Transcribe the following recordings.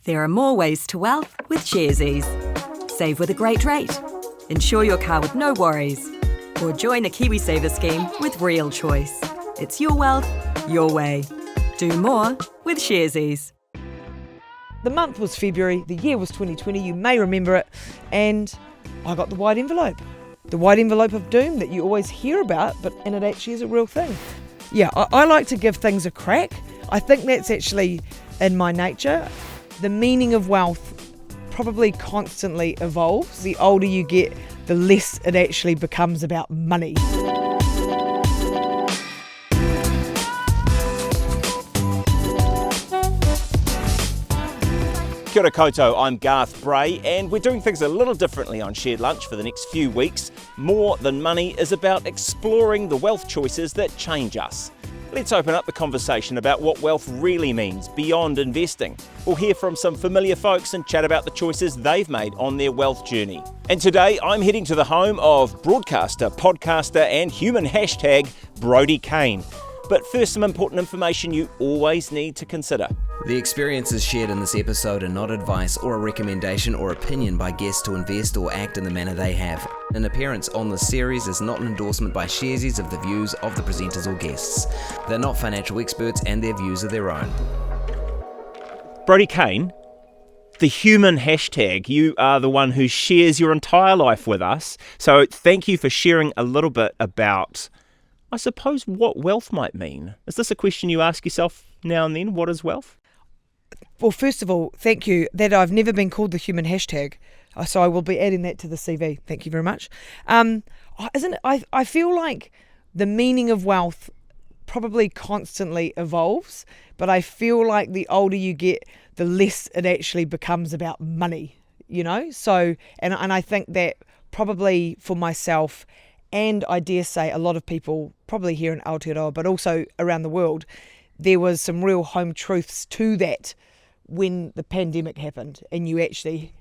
There are more ways to wealth with Sharesies. Save with a great rate. Insure your car with no worries. Or join a Kiwi Saver scheme with real choice. It's your wealth, your way. Do more with Sharesies. The month was February, the year was 2020, you may remember it, and I got the white envelope. The white envelope of doom that you always hear about, and it actually is a real thing. Yeah, I like to give things a crack. I think that's actually in my nature. The meaning of wealth probably constantly evolves. The older you get, the less it actually becomes about money. Kia ora koutou, I'm Garth Bray, and we're doing things a little differently on Shared Lunch for the next few weeks. More Than Money is about exploring the wealth choices that change us. Let's open up the conversation about what wealth really means beyond investing. We'll hear from some familiar folks and chat about the choices they've made on their wealth journey. And today I'm heading to the home of broadcaster, podcaster and human hashtag Brodie Kane. But first, some important information you always need to consider. The experiences shared in this episode are not advice or a recommendation or opinion by guests to invest or act in the manner they have. An appearance on this series is not an endorsement by Sharesies of the views of the presenters or guests. They're not financial experts and their views are their own. Brodie Kane, the human hashtag, you are the one who shares your entire life with us. So thank you for sharing a little bit about, I suppose, what wealth might mean. Is this a question you ask yourself now and then? What is wealth? Well, first of all, thank you that I've never been called the human hashtag. So I will be adding that to the CV. Thank you very much. I feel like the meaning of wealth probably constantly evolves, but I feel like the older you get, the less it actually becomes about money, you know? So, and I think that probably for myself, and I dare say a lot of people, probably here in Aotearoa, but also around the world, there was some real home truths to that when the pandemic happened, and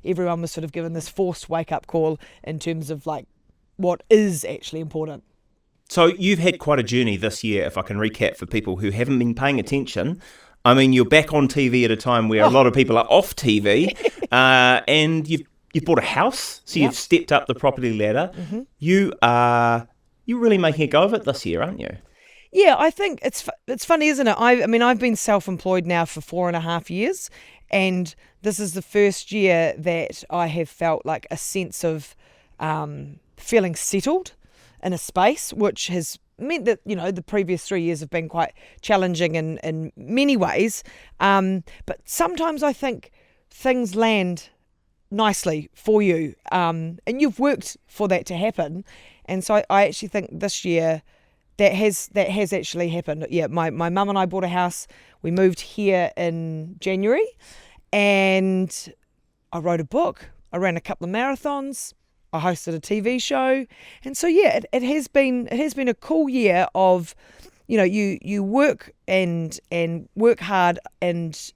everyone was sort of given this forced wake-up call in terms of like what is actually important. So you've had quite a journey this year, if I can recap for people who haven't been paying attention. I mean, you're back on TV at a time where a lot of people are off TV, and you've bought a house, so you've stepped up the property ladder. Mm-hmm. You're really making a go of it this year, aren't you? Yeah, I think it's funny, isn't it? I've been self-employed now for 4.5 years, and this is the first year that I have felt like a sense of feeling settled in a space, which has meant that, you know, the previous 3 years have been quite challenging in many ways. But sometimes I think things land nicely for you, and you've worked for that to happen. And so I actually think this year that has actually happened. Yeah, my mum and I bought a house. We moved here in January, and I wrote a book. I ran a couple of marathons. I hosted a TV show, and so yeah, it has been a cool year of, you know, you work and work hard, and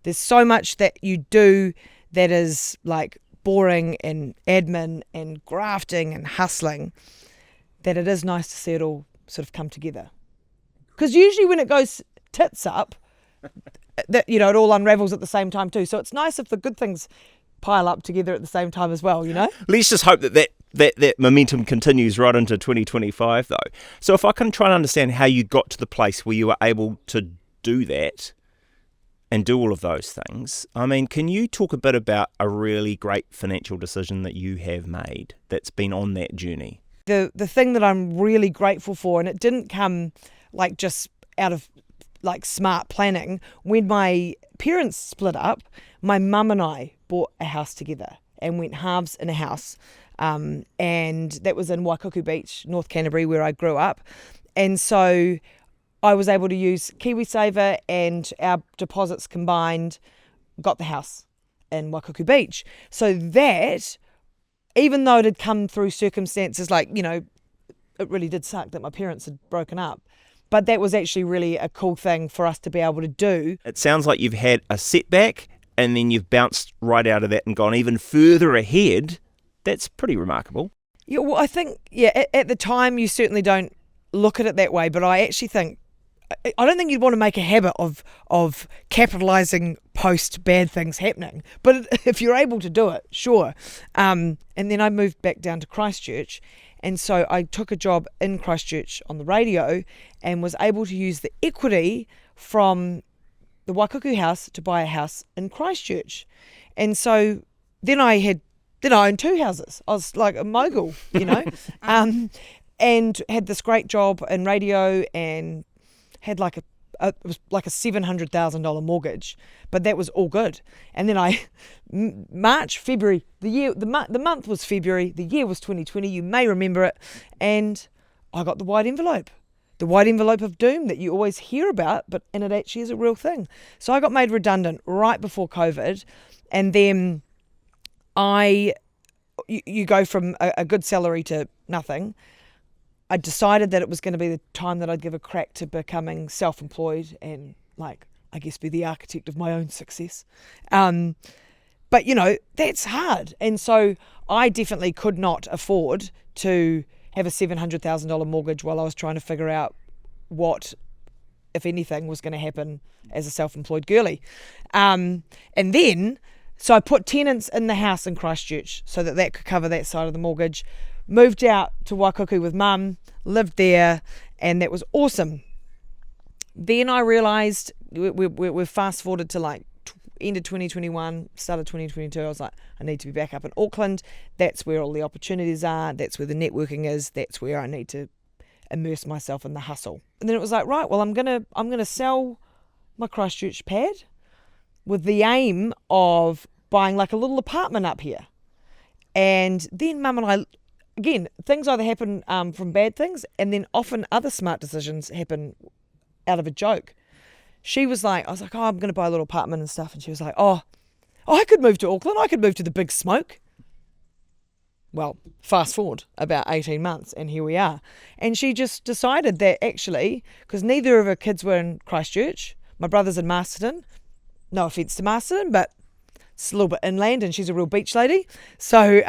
there's so much that you do that is like boring and admin and grafting and hustling, that it is nice to see it all sort of come together. Because usually when it goes tits up, that, you know, it all unravels at the same time too. So it's nice if the good things pile up together at the same time as well, you know? Let's just hope that momentum continues right into 2025 though. So if I can try and understand how you got to the place where you were able to do that and do all of those things, I mean, can you talk a bit about a really great financial decision that you have made that's been on that journey? The thing that I'm really grateful for, and it didn't come like just out of like smart planning, when my parents split up, my mum and I bought a house together and went halves in a house, and that was in Waikaku Beach, North Canterbury, where I grew up. And so I was able to use Kiwi Saver, and our deposits combined got the house in Waikaku Beach. So that, even though it had come through circumstances like, you know, it really did suck that my parents had broken up, but that was actually really a cool thing for us to be able to do. It sounds like you've had a setback and then you've bounced right out of that and gone even further ahead. That's pretty remarkable. Yeah, well, I think, at the time you certainly don't look at it that way, but I actually think I don't think you'd want to make a habit of capitalising post bad things happening. But if you're able to do it, sure. And then I moved back down to Christchurch. And so I took a job in Christchurch on the radio and was able to use the equity from the Waikuku house to buy a house in Christchurch. And so then I owned 2 houses. I was like a mogul, and had this great job in radio and had it was like a $700,000 mortgage, but that was all good. And then March, February, the month was February, the year was 2020, you may remember it, and I got the white envelope of doom that you always hear about, and it actually is a real thing. So I got made redundant right before COVID, and then you go from a good salary to nothing. I decided that it was going to be the time that I'd give a crack to becoming self-employed and, I guess, be the architect of my own success. But, that's hard. And so I definitely could not afford to have a $700,000 mortgage while I was trying to figure out what, if anything, was going to happen as a self-employed girly. And then, so I put tenants in the house in Christchurch so that could cover that side of the mortgage. Moved out to Waikuku with Mum, lived there, and that was awesome. Then I realised, we've fast forwarded to end of 2021, start of 2022, I was like, I need to be back up in Auckland. That's where all the opportunities are. That's where the networking is. That's where I need to immerse myself in the hustle. And then it was like, right, well, I'm gonna sell my Christchurch pad with the aim of buying a little apartment up here. And then Mum and I, again, things either happen from bad things, and then often other smart decisions happen out of a joke. She was like, I was like, I'm going to buy a little apartment and stuff. And she was like, I could move to Auckland. I could move to the big smoke. Well, fast forward about 18 months and here we are. And she just decided that actually, because neither of her kids were in Christchurch, my brother's in Masterton. No offence to Masterton, but it's a little bit inland and she's a real beach lady. So,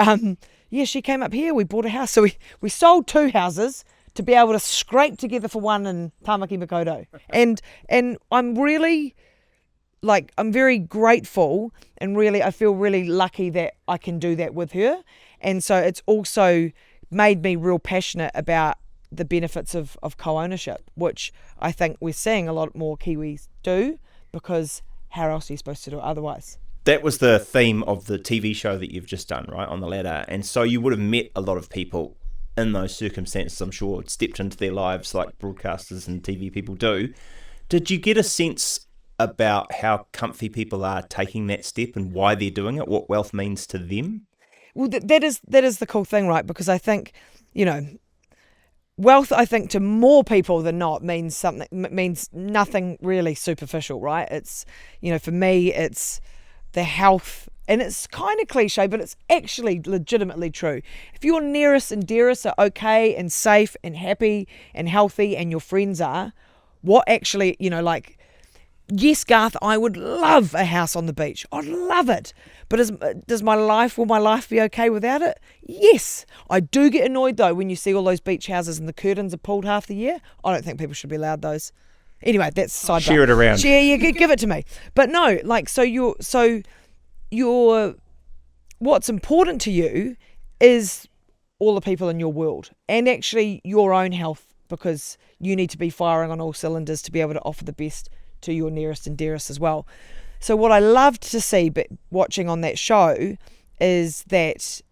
she came up here, we bought a house. So we sold 2 houses to be able to scrape together for one in Tamaki Makaurau. And I'm really, I'm very grateful and really, I feel really lucky that I can do that with her. And so it's also made me real passionate about the benefits of co-ownership, which I think we're seeing a lot more Kiwis do, because how else are you supposed to do it otherwise? That was the theme of the TV show that you've just done, right, on the ladder. And so you would have met a lot of people in those circumstances, I'm sure, stepped into their lives like broadcasters and TV people do. Did you get a sense about how comfy people are taking that step and why they're doing it, what wealth means to them? Well, that is the cool thing, right? Because I think, wealth, I think, to more people than not means nothing really superficial, right? It's, for me, it's the health, and it's kind of cliche, but it's actually legitimately true. If your nearest and dearest are okay and safe and happy and healthy, and your friends are, what actually, yes, Garth, I would love a house on the beach. I'd love it. But will my life be okay without it? Yes. I do get annoyed though when you see all those beach houses and the curtains are pulled half the year. I don't think people should be allowed those. Anyway, that's sidebar. Share it around. Give it to me. But no, your what's important to you is all the people in your world, and actually your own health, because you need to be firing on all cylinders to be able to offer the best to your nearest and dearest as well. So what I loved to see watching on that show is that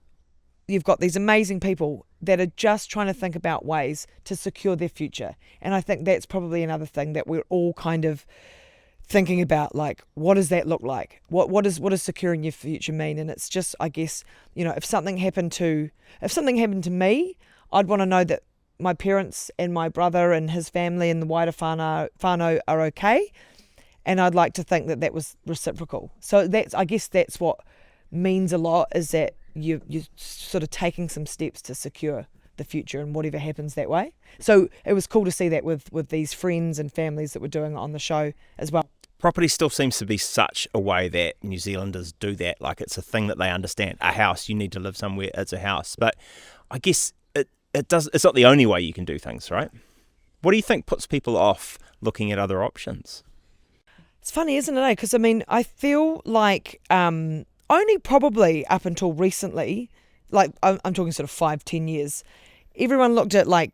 you've got these amazing people that are just trying to think about ways to secure their future. And I think that's probably another thing that we're all kind of thinking about, what does that look like? What does securing your future mean? And it's just, I guess, if something happened to me, I'd want to know that my parents and my brother and his family and the wider whānau are okay. And I'd like to think that was reciprocal. So I guess that's what means a lot, is that you're sort of taking some steps to secure the future and whatever happens that way. So it was cool to see that with these friends and families that were doing it on the show as well. Property still seems to be such a way that New Zealanders do that. It's a thing that they understand. A house, you need to live somewhere, it's a house. But I guess it's not the only way you can do things, right? What do you think puts people off looking at other options? It's funny, isn't it? Because I feel like only probably up until recently, like I'm talking sort of 5-10 years, everyone looked at like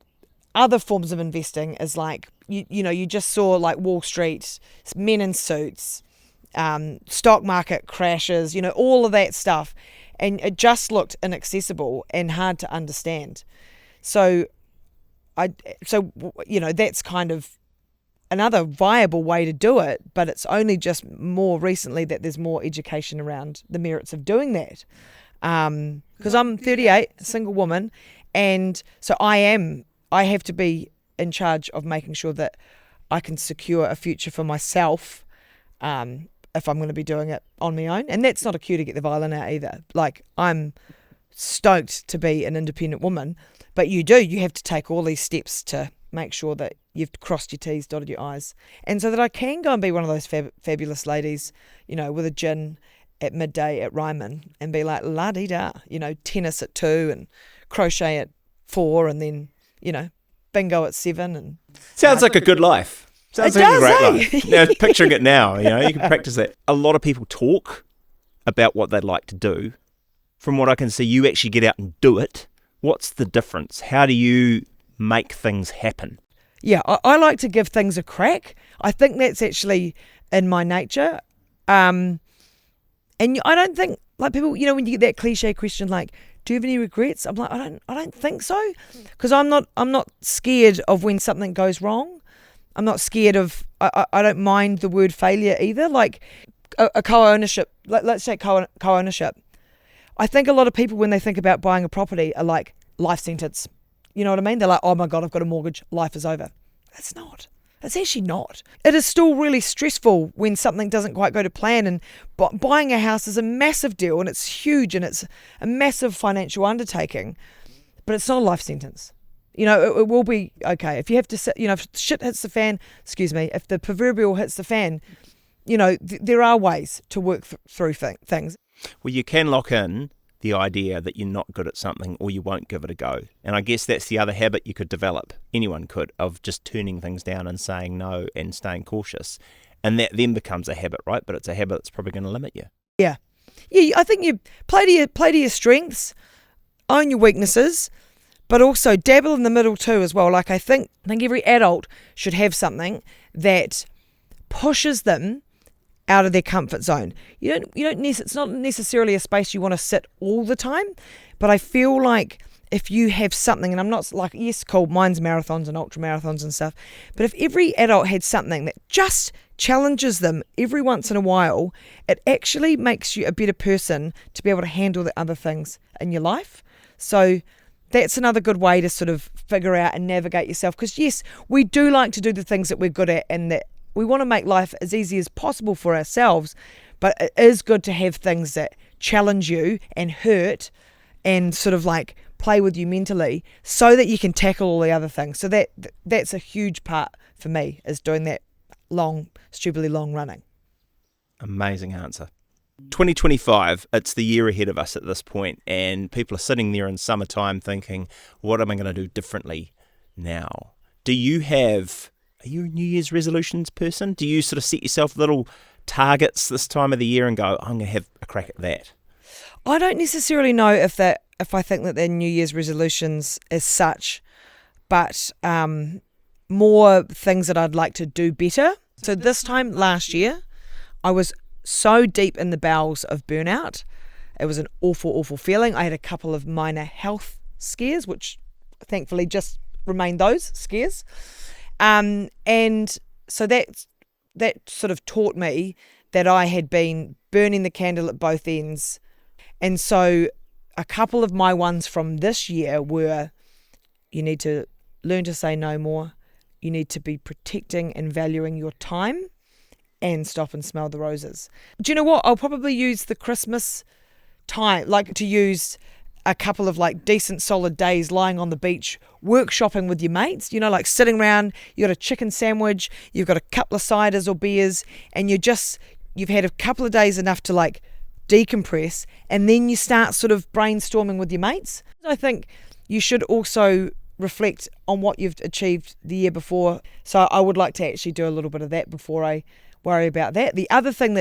other forms of investing as like, you just saw like Wall Street, men in suits, stock market crashes, all of that stuff. And it just looked inaccessible and hard to understand. So that's kind of another viable way to do it, but it's only just more recently that there's more education around the merits of doing that. Because I'm 38, a single woman, and so I have to be in charge of making sure that I can secure a future for myself if I'm going to be doing it on my own. And that's not a cue to get the violin out either. Like, I'm stoked to be an independent woman, but you have to take all these steps to make sure that you've crossed your T's, dotted your I's. And so that I can go and be one of those fabulous ladies, with a gin at midday at Ryman and be like, la-dee-da, tennis at 2 and crochet at 4 and then, bingo at 7. And sounds like a good life. Sounds like a great life. Yeah, picturing it now, you can practice that. A lot of people talk about what they'd like to do. From what I can see, you actually get out and do it. What's the difference? How do you make things happen? Yeah, I like to give things a crack. I think that's actually in my nature. And I don't think, like, people, when you get that cliche question like, do you have any regrets? I'm like, I don't think so, because I'm not scared of when something goes wrong. I'm not scared of, I don't mind the word failure either. Like a co-ownership, let's say co-ownership. I think a lot of people, when they think about buying a property, are like, life sentence. You know what I mean? They're like, oh my God, I've got a mortgage, life is over. It's not. It's actually not. It is still really stressful when something doesn't quite go to plan, and buying a house is a massive deal, and it's huge, and it's a massive financial undertaking, but it's not a life sentence. It will be okay. If you have to sit, if shit hits the fan, if the proverbial hits the fan, there are ways to work through things. Well, you can lock in the idea that you're not good at something or you won't give it a go. And I guess that's the other habit you could develop. Anyone could, of just turning things down and saying no and staying cautious. And that then becomes a habit, right? But it's a habit that's probably going to limit you. Yeah. Yeah, I think you play to your strengths, own your weaknesses, but also dabble in the middle too as well. Like I think every adult should have something that pushes them out of their comfort zone. It's not necessarily a space you want to sit all the time, but I feel like if you have something, and I'm not like, yes, cool, mine's marathons and ultramarathons and stuff, but if every adult had something that just challenges them every once in a while, it actually makes you a better person to be able to handle the other things in your life. So that's another good way to sort of figure out and navigate yourself. Because yes, we do like to do the things that we're good at and that we want to make life as easy as possible for ourselves, but it is good to have things that challenge you and hurt and sort of like play with you mentally so that you can tackle all the other things. So that's a huge part for me, is doing that stupidly long running. Amazing answer. 2025, it's the year ahead of us at this point, and people are sitting there in summertime thinking, what am I going to do differently now? Are you a New Year's resolutions person? Do you sort of set yourself little targets this time of the year and go, I'm going to have a crack at that? I don't necessarily know if I think that they're New Year's resolutions as such, but more things that I'd like to do better. So this time last year, I was so deep in the bowels of burnout. It was an awful, awful feeling. I had a couple of minor health scares, which thankfully just remained those scares. And so that sort of taught me that I had been burning the candle at both ends. And so a couple of my ones from this year were, you need to learn to say no more. You need to be protecting and valuing your time, and stop and smell the roses. Do you know what? I'll probably use the Christmas time, like to use a couple of like decent solid days lying on the beach, workshopping with your mates, like sitting around, you got a chicken sandwich, you've got a couple of ciders or beers, and you've had a couple of days enough to like decompress, and then you start sort of brainstorming with your mates. I think you should also reflect on what you've achieved the year before. So I would like to actually do a little bit of that before I worry about that. The other thing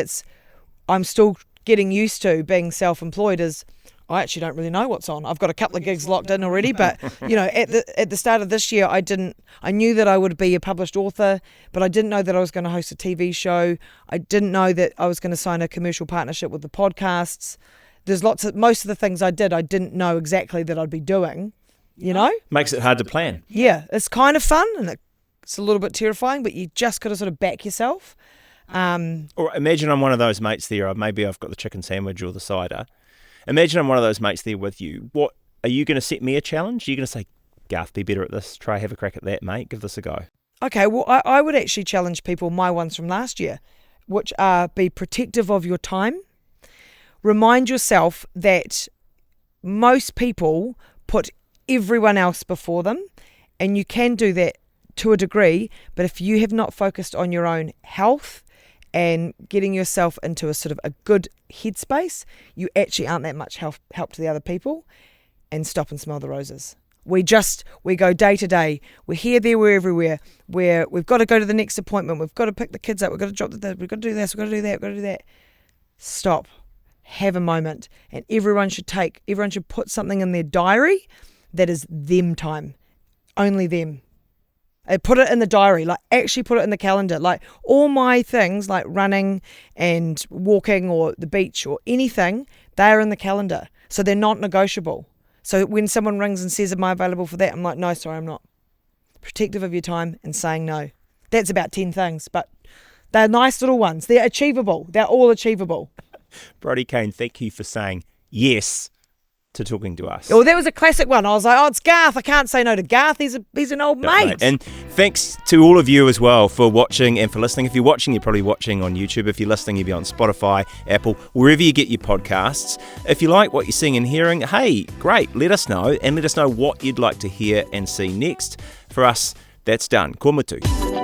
I'm still getting used to being self-employed is I actually don't really know what's on. I've got a couple of gigs locked in already, but at the start of this year, I knew that I would be a published author, but I didn't know that I was going to host a TV show. I didn't know that I was going to sign a commercial partnership with the podcasts. Most of the things I didn't know exactly that I'd be doing, Makes it hard to plan. Yeah, it's kind of fun and it's a little bit terrifying, but you just got to sort of back yourself. Or imagine I'm one of those mates there, or maybe I've got the chicken sandwich or the cider. Imagine I'm one of those mates there with you. What, are you going to set me a challenge? Are you going to say, Garth, be better at this, try have a crack at that, mate, give this a go? Okay, well, I would actually challenge people, my ones from last year, which are be protective of your time. Remind yourself that most people put everyone else before them, and you can do that to a degree, but if you have not focused on your own health and getting yourself into a sort of a good headspace, you actually aren't that much help to the other people. And stop and smell the roses. We go day to day. We're here, there, we're everywhere. We've got to go to the next appointment. We've got to pick the kids up. We've got to drop we've got to do this. We've got to do that. We've got to do that. Stop. Have a moment. And everyone should put something in their diary that is them time. Only them. Put it in the diary, actually put it in the calendar. All my things like running and walking or the beach or anything, they're in the calendar. So they're not negotiable. So when someone rings and says, am I available for that? I'm like, no, sorry, I'm not. Protective of your time and saying no. That's about 10 things, but they're nice little ones. They're achievable. They're all achievable. Brodie Kane, thank you for saying yes to talking to us. Oh, that was a classic one. I was like, it's Garth. I can't say no to Garth. He's an old mate. And thanks to all of you as well for watching and for listening. If you're watching, you're probably watching on YouTube. If you're listening, you'll be on Spotify, Apple, wherever you get your podcasts. If you like what you're seeing and hearing, hey, great, let us know, and let us know what you'd like to hear and see next. For us, that's done. Ko mutu.